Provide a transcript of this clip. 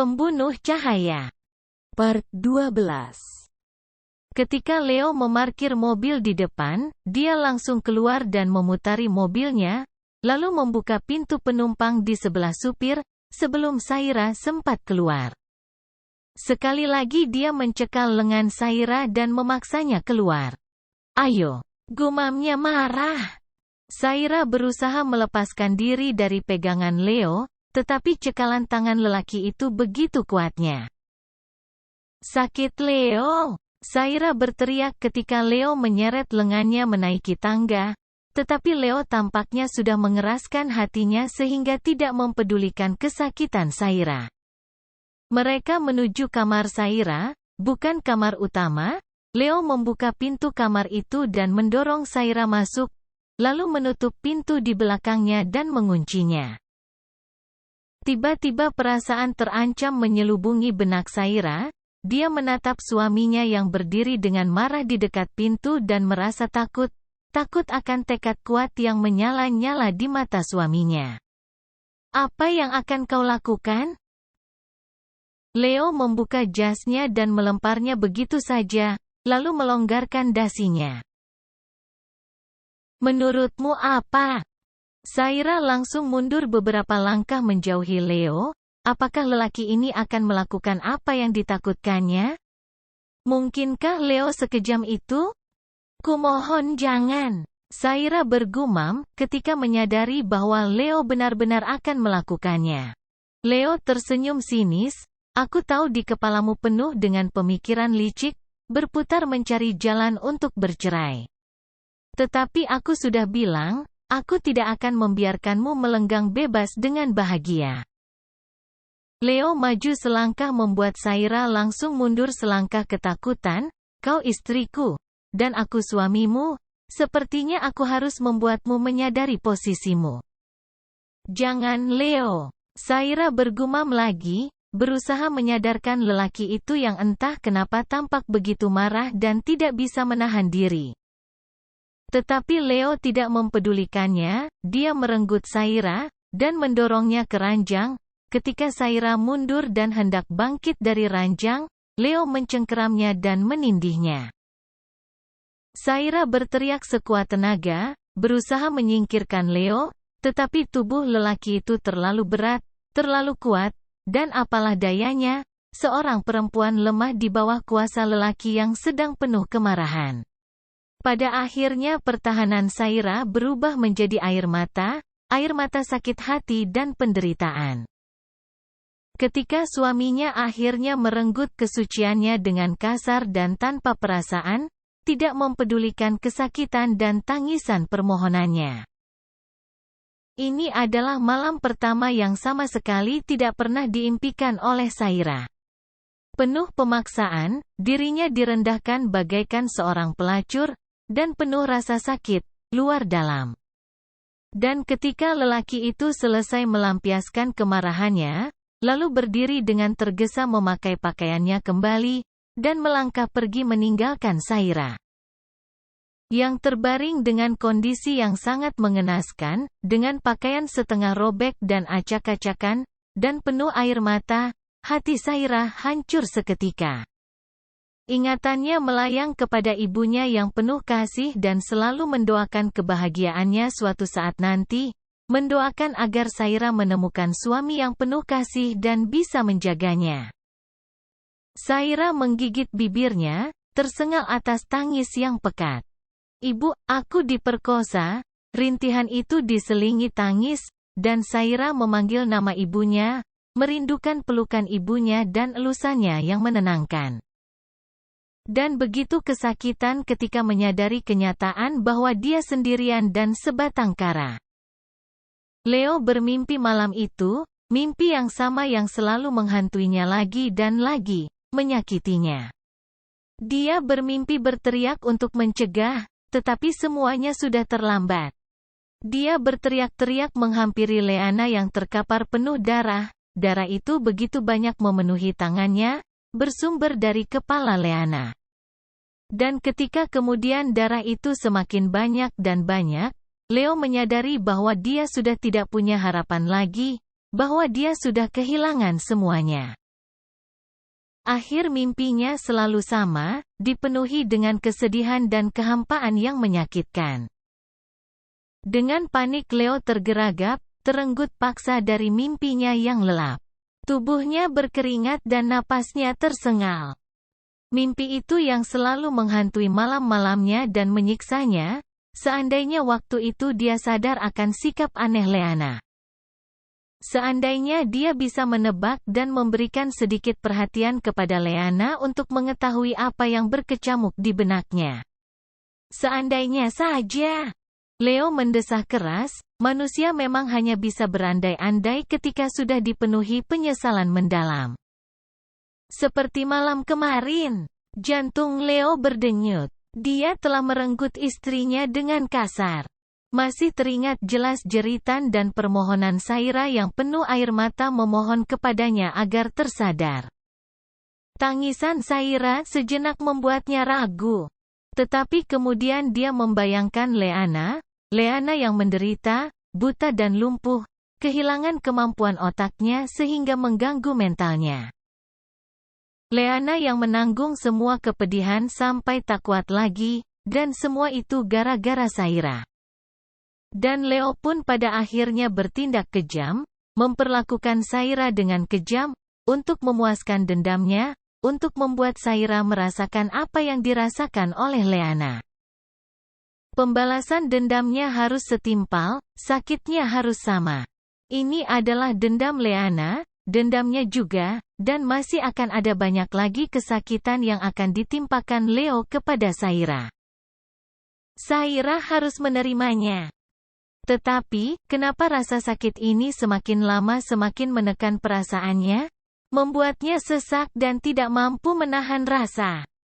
Pembunuh cahaya. Part 12. Ketika Leo memarkir mobil di depan, dia langsung keluar dan memutari mobilnya, lalu membuka pintu penumpang di sebelah supir, sebelum Saira sempat keluar. Sekali lagi dia mencekal lengan Saira dan memaksanya keluar. "Ayo," gumamnya marah. Saira berusaha melepaskan diri dari pegangan Leo, tetapi cekalan tangan lelaki itu begitu kuatnya. "Sakit, Leo!" Saira berteriak ketika Leo menyeret lengannya menaiki tangga, tetapi Leo tampaknya sudah mengeraskan hatinya sehingga tidak mempedulikan kesakitan Saira. Mereka menuju kamar Saira, bukan kamar utama. Leo membuka pintu kamar itu dan mendorong Saira masuk, lalu menutup pintu di belakangnya dan menguncinya. Tiba-tiba perasaan terancam menyelubungi benak Saira. Dia menatap suaminya yang berdiri dengan marah di dekat pintu dan merasa takut akan tekad kuat yang menyala-nyala di mata suaminya. "Apa yang akan kau lakukan?" Leo membuka jasnya dan melemparnya begitu saja, lalu melonggarkan dasinya. "Menurutmu apa?" Saira langsung mundur beberapa langkah menjauhi Leo. Apakah lelaki ini akan melakukan apa yang ditakutkannya? Mungkinkah Leo sekejam itu? "Kumohon jangan," Saira bergumam, ketika menyadari bahwa Leo benar-benar akan melakukannya. Leo tersenyum sinis. "Aku tahu di kepalamu penuh dengan pemikiran licik, berputar mencari jalan untuk bercerai. Tetapi aku sudah bilang, aku tidak akan membiarkanmu melenggang bebas dengan bahagia." Leo maju selangkah membuat Saira langsung mundur selangkah ketakutan. "Kau istriku, dan aku suamimu, sepertinya aku harus membuatmu menyadari posisimu." "Jangan, Leo," Saira bergumam lagi, berusaha menyadarkan lelaki itu yang entah kenapa tampak begitu marah dan tidak bisa menahan diri. Tetapi Leo tidak mempedulikannya, dia merenggut Saira, dan mendorongnya ke ranjang. Ketika Saira mundur dan hendak bangkit dari ranjang, Leo mencengkeramnya dan menindihnya. Saira berteriak sekuat tenaga, berusaha menyingkirkan Leo, tetapi tubuh lelaki itu terlalu berat, terlalu kuat, dan apalah dayanya, seorang perempuan lemah di bawah kuasa lelaki yang sedang penuh kemarahan. Pada akhirnya pertahanan Saira berubah menjadi air mata sakit hati dan penderitaan. Ketika suaminya akhirnya merenggut kesuciannya dengan kasar dan tanpa perasaan, tidak mempedulikan kesakitan dan tangisan permohonannya. Ini adalah malam pertama yang sama sekali tidak pernah diimpikan oleh Saira. Penuh pemaksaan, dirinya direndahkan bagaikan seorang pelacur, dan penuh rasa sakit, luar dalam. Dan ketika lelaki itu selesai melampiaskan kemarahannya, lalu berdiri dengan tergesa memakai pakaiannya kembali, dan melangkah pergi meninggalkan Saira, yang terbaring dengan kondisi yang sangat mengenaskan, dengan pakaian setengah robek dan acak-acakan, dan penuh air mata. Hati Saira hancur seketika. Ingatannya melayang kepada ibunya yang penuh kasih dan selalu mendoakan kebahagiaannya suatu saat nanti, mendoakan agar Saira menemukan suami yang penuh kasih dan bisa menjaganya. Saira menggigit bibirnya, tersengal atas tangis yang pekat. "Ibu, aku diperkosa." Rintihan itu diselingi tangis, dan Saira memanggil nama ibunya, merindukan pelukan ibunya dan elusannya yang menenangkan. Dan begitu kesakitan ketika menyadari kenyataan bahwa dia sendirian dan sebatang kara. Leo bermimpi malam itu, mimpi yang sama yang selalu menghantuinya lagi dan lagi, menyakitinya. Dia bermimpi berteriak untuk mencegah, tetapi semuanya sudah terlambat. Dia berteriak-teriak menghampiri Leana yang terkapar penuh darah. Darah itu begitu banyak memenuhi tangannya, bersumber dari kepala Leana. Dan ketika kemudian darah itu semakin banyak dan banyak, Leo menyadari bahwa dia sudah tidak punya harapan lagi, bahwa dia sudah kehilangan semuanya. Akhir mimpinya selalu sama, dipenuhi dengan kesedihan dan kehampaan yang menyakitkan. Dengan panik Leo tergeragap, terenggut paksa dari mimpinya yang lelap. Tubuhnya berkeringat dan napasnya tersengal. Mimpi itu yang selalu menghantui malam-malamnya dan menyiksanya, seandainya waktu itu dia sadar akan sikap aneh Leana. Seandainya dia bisa menebak dan memberikan sedikit perhatian kepada Leana untuk mengetahui apa yang berkecamuk di benaknya. Seandainya saja. Leo mendesah keras, manusia memang hanya bisa berandai-andai ketika sudah dipenuhi penyesalan mendalam. Seperti malam kemarin, jantung Leo berdenyut. Dia telah merenggut istrinya dengan kasar. Masih teringat jelas jeritan dan permohonan Saira yang penuh air mata memohon kepadanya agar tersadar. Tangisan Saira sejenak membuatnya ragu. Tetapi kemudian dia membayangkan Leana yang menderita, buta dan lumpuh, kehilangan kemampuan otaknya sehingga mengganggu mentalnya. Leana yang menanggung semua kepedihan sampai tak kuat lagi, dan semua itu gara-gara Saira. Dan Leo pun pada akhirnya bertindak kejam, memperlakukan Saira dengan kejam, untuk memuaskan dendamnya, untuk membuat Saira merasakan apa yang dirasakan oleh Leana. Pembalasan dendamnya harus setimpal, sakitnya harus sama. Ini adalah dendam Leana, dendamnya juga, dan masih akan ada banyak lagi kesakitan yang akan ditimpakan Leo kepada Saira. Saira harus menerimanya. Tetapi, kenapa rasa sakit ini semakin lama semakin menekan perasaannya? Membuatnya sesak dan tidak mampu menahan rasa.